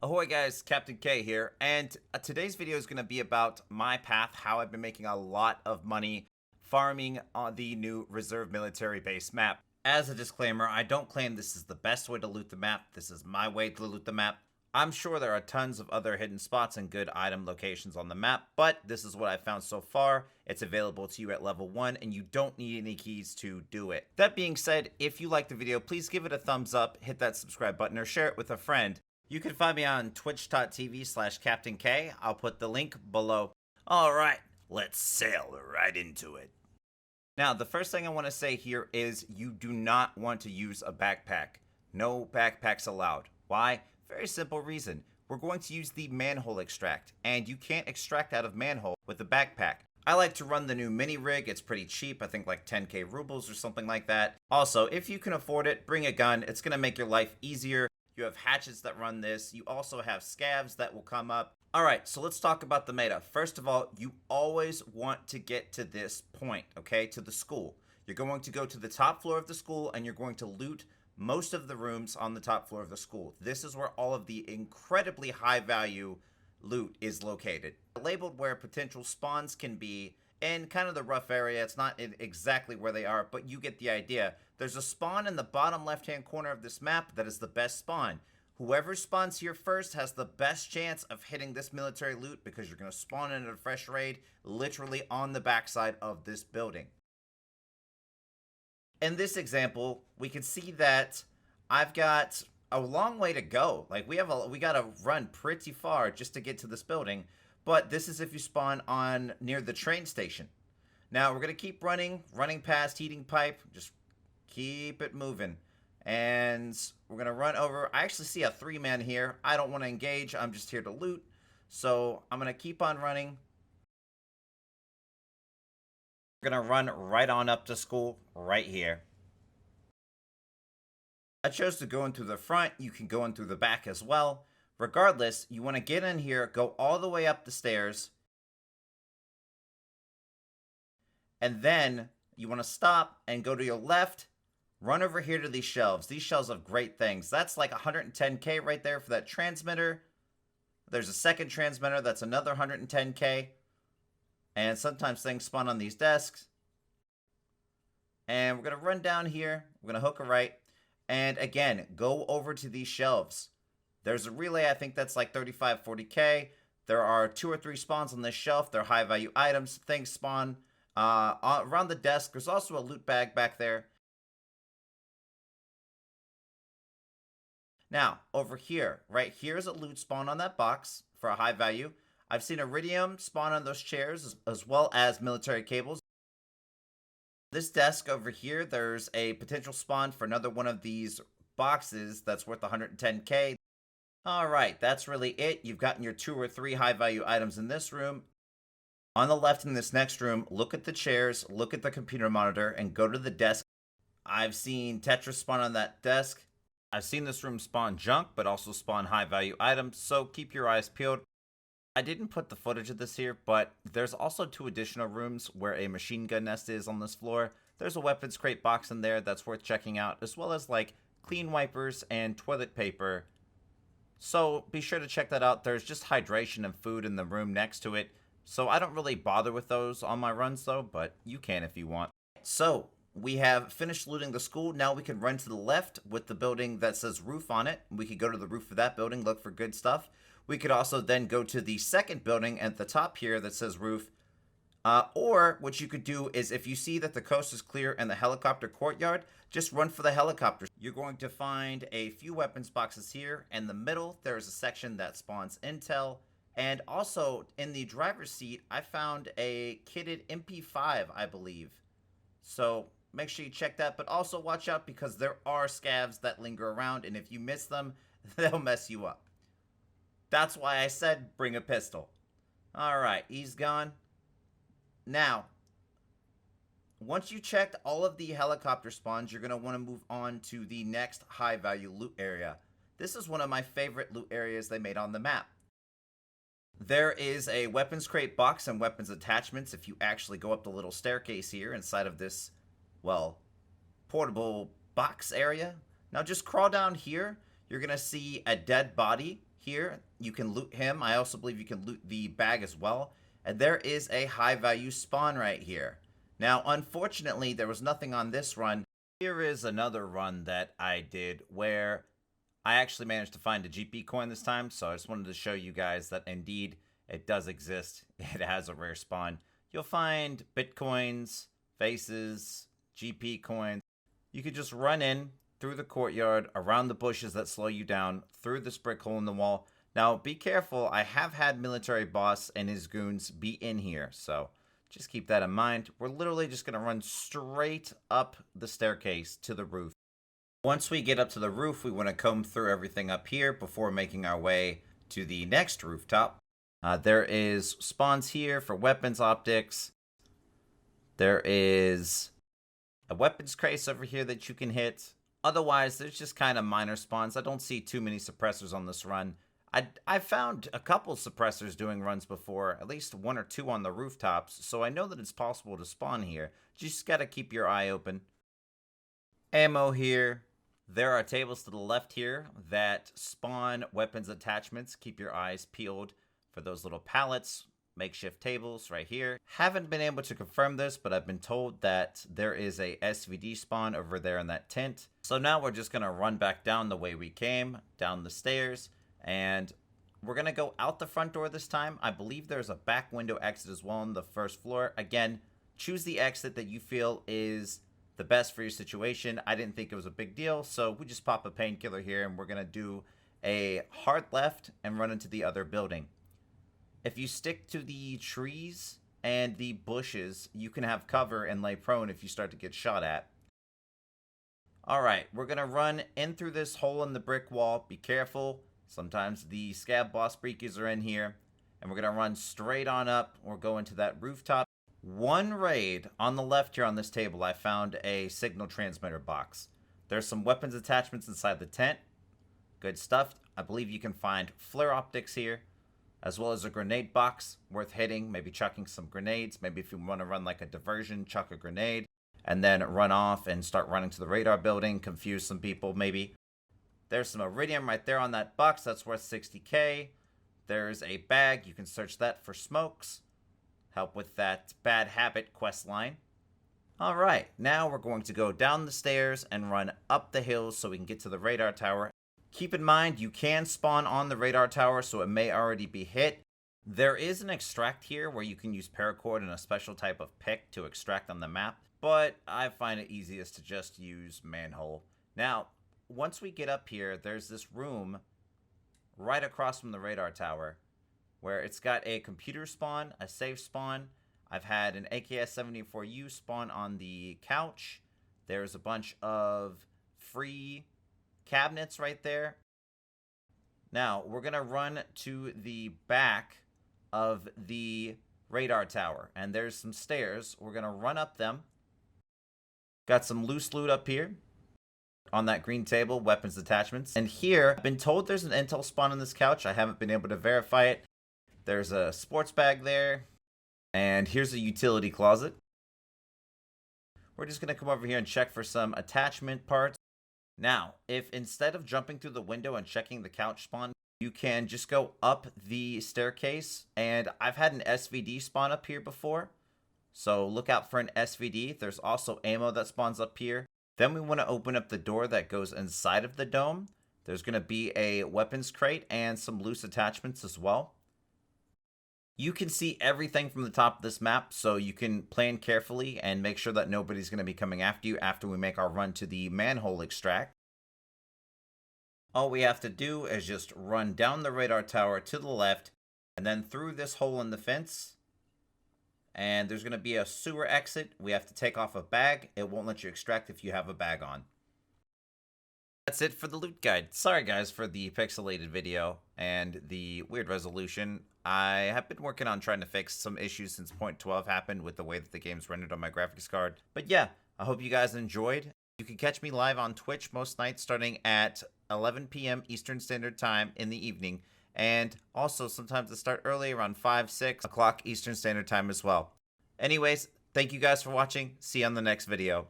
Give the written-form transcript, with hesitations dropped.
Ahoy guys, Kaptain Kayy here, and today's video is going to be about my path, how I've been making a lot of money farming on the new reserve military base map. As a disclaimer, I don't claim this is the best way to loot the map. This is my way to loot the map. I'm sure there are tons of other hidden spots and good item locations on the map, but this is what I found so far. It's available to you at level 1, and you don't need any keys to do it. That being said, if you like the video, please give it a thumbs up, hit that subscribe button, or share it with a friend. You can find me on twitch.tv/Kaptain Kayy. I'll put the link below. Alright, let's sail right into it. Now, the first thing I want to say here is you do not want to use a backpack. No backpacks allowed. Why? Very simple reason. We're going to use the manhole extract, and you can't extract out of manhole with a backpack. I like to run the new mini rig. It's pretty cheap. I think like 10k rubles or something like that. Also, if you can afford it, bring a gun. It's going to make your life easier. You have hatchets that run this. You also have scavs that will come up. Alright, so let's talk about the meta. First of all, you always want to get to this point, okay? To the school. You're going to go to the top floor of the school and you're going to loot most of the rooms on the top floor of the school. This is where all of the incredibly high value loot is located. Labeled where potential spawns can be in kind of the rough area. It's not exactly where they are, but you get the idea. There's a spawn in the bottom left-hand corner of this map that is the best spawn. Whoever spawns here first has the best chance of hitting this military loot because you're going to spawn in a fresh raid literally on the backside of this building. In this example, we can see that I've got a long way to go. Like we got to run pretty far just to get to this building. But this is if you spawn on near the train station. Now we're going to keep running past heating pipe. Just keep it moving. And we're going to run over. I actually see a 3-man here. I don't want to engage. I'm just here to loot. So I'm going to keep on running. We're going to run right on up to school right here. I chose to go in through the front. You can go in through the back as well. Regardless, you want to get in here, go all the way up the stairs. And then you want to stop and go to your left. Run over here to these shelves. These shelves have great things. That's like 110k right there for that transmitter. There's a second transmitter. That's another 110k. And sometimes things spawn on these desks. And we're going to run down here. We're going to hook a right. And again, go over to these shelves. There's a relay. I think that's like 35, 40k. There are 2 or 3 spawns on this shelf. They're high value items. Things spawn around the desk. There's also a loot bag back there. Now, over here, right here is a loot spawn on that box for a high value. I've seen iridium spawn on those chairs as well as military cables. This desk over here, there's a potential spawn for another one of these boxes that's worth 110k. Alright, that's really it. You've gotten your 2 or 3 high value items in this room. On the left in this next room, look at the chairs, look at the computer monitor, and go to the desk. I've seen Tetris spawn on that desk. I've seen this room spawn junk, but also spawn high value items, so keep your eyes peeled. I didn't put the footage of this here, but there's also 2 additional rooms where a machine gun nest is on this floor. There's a weapons crate box in there that's worth checking out, as well as like clean wipers and toilet paper. So be sure to check that out. There's just hydration and food in the room next to it. So I don't really bother with those on my runs though, but you can if you want. So we have finished looting the school. Now we can run to the left with the building that says roof on it. We could go to the roof of that building, look for good stuff. We could also then go to the second building at the top here that says roof. Or what you could do is if you see that the coast is clear and the helicopter courtyard, just run for the helicopter. You're going to find a few weapons boxes here. In the middle, there's a section that spawns intel. And also in the driver's seat, I found a kitted MP5, I believe. So make sure you check that, but also watch out because there are scavs that linger around, and if you miss them, they'll mess you up. That's why I said bring a pistol. Alright, he's gone. Now, once you checked all of the helicopter spawns, you're going to want to move on to the next high value loot area. This is one of my favorite loot areas they made on the map. There is a weapons crate box and weapons attachments if you actually go up the little staircase here inside of this, well, portable box area. Now just crawl down here. You're going to see a dead body here. You can loot him. I also believe you can loot the bag as well. And there is a high value spawn right here. Now, unfortunately, there was nothing on this run. Here is another run that I did where I actually managed to find a GP coin this time. So I just wanted to show you guys that indeed it does exist. It has a rare spawn. You'll find Bitcoins, faces, GP coins. You could just run in through the courtyard, around the bushes that slow you down, through this brick hole in the wall. Now, be careful. I have had Military Boss and his goons be in here, so just keep that in mind. We're literally just going to run straight up the staircase to the roof. Once we get up to the roof, we want to comb through everything up here before making our way to the next rooftop. There is spawns here for weapons optics. There is a weapons crate over here that you can hit. Otherwise, there's just kind of minor spawns. I don't see too many suppressors on this run. I found a couple suppressors doing runs before, at least 1 or 2 on the rooftops, so I know that it's possible to spawn here. Just gotta keep your eye open. Ammo here. There are tables to the left here that spawn weapons attachments. Keep your eyes peeled for those little pallets. Makeshift tables right here. Haven't been able to confirm this, but I've been told that there is a SVD spawn over there in that tent. So now we're just gonna run back down the way we came, down the stairs, and we're gonna go out the front door this time. I believe there's a back window exit as well on the first floor. Again, choose the exit that you feel is the best for your situation. I didn't think it was a big deal, so we just pop a painkiller here and we're gonna do a hard left and run into the other building. If you stick to the trees and the bushes, you can have cover and lay prone if you start to get shot at. Alright, we're going to run in through this hole in the brick wall. Be careful. Sometimes the scab boss breakies are in here. And we're going to run straight on up. We're going to that rooftop. One raid on the left here on this table, I found a signal transmitter box. There's some weapons attachments inside the tent. Good stuff. I believe you can find flare optics here, as well as a grenade box worth hitting, maybe chucking some grenades. Maybe if you want to run like a diversion, chuck a grenade, and then run off and start running to the radar building, confuse some people maybe. There's some iridium right there on that box. That's worth 60k. There's a bag. You can search that for smokes. Help with that bad habit quest line. Alright, now we're going to go down the stairs and run up the hills so we can get to the radar tower. Keep in mind, you can spawn on the radar tower, so it may already be hit. There is an extract here where you can use paracord and a special type of pick to extract on the map, but I find it easiest to just use manhole. Now, once we get up here, there's this room right across from the radar tower where it's got a computer spawn, a safe spawn. I've had an AKS-74U spawn on the couch. There's a bunch of free cabinets right there. Now, we're going to run to the back of the radar tower, and there's some stairs. We're going to run up them. Got some loose loot up here on that green table, weapons attachments. And here, I've been told there's an intel spawn on this couch. I haven't been able to verify it. There's a sports bag there, and here's a utility closet. We're just going to come over here and check for some attachment parts. Now, if instead of jumping through the window and checking the couch spawn, you can just go up the staircase. And I've had an SVD spawn up here before, so look out for an SVD. There's also ammo that spawns up here. Then we want to open up the door that goes inside of the dome. There's going to be a weapons crate and some loose attachments as well. You can see everything from the top of this map, so you can plan carefully and make sure that nobody's going to be coming after you after we make our run to the manhole extract. All we have to do is just run down the radar tower to the left and then through this hole in the fence. And there's going to be a sewer exit. We have to take off a bag. It won't let you extract if you have a bag on. That's it for the loot guide. Sorry guys for the pixelated video and the weird resolution. I have been working on trying to fix some issues since 0.12 happened with the way that the game's rendered on my graphics card. But yeah, I hope you guys enjoyed. You can catch me live on Twitch most nights starting at 11 p.m. Eastern Standard Time in the evening. And also sometimes I start early around 5, 6 o'clock Eastern Standard Time as well. Anyways, thank you guys for watching. See you on the next video.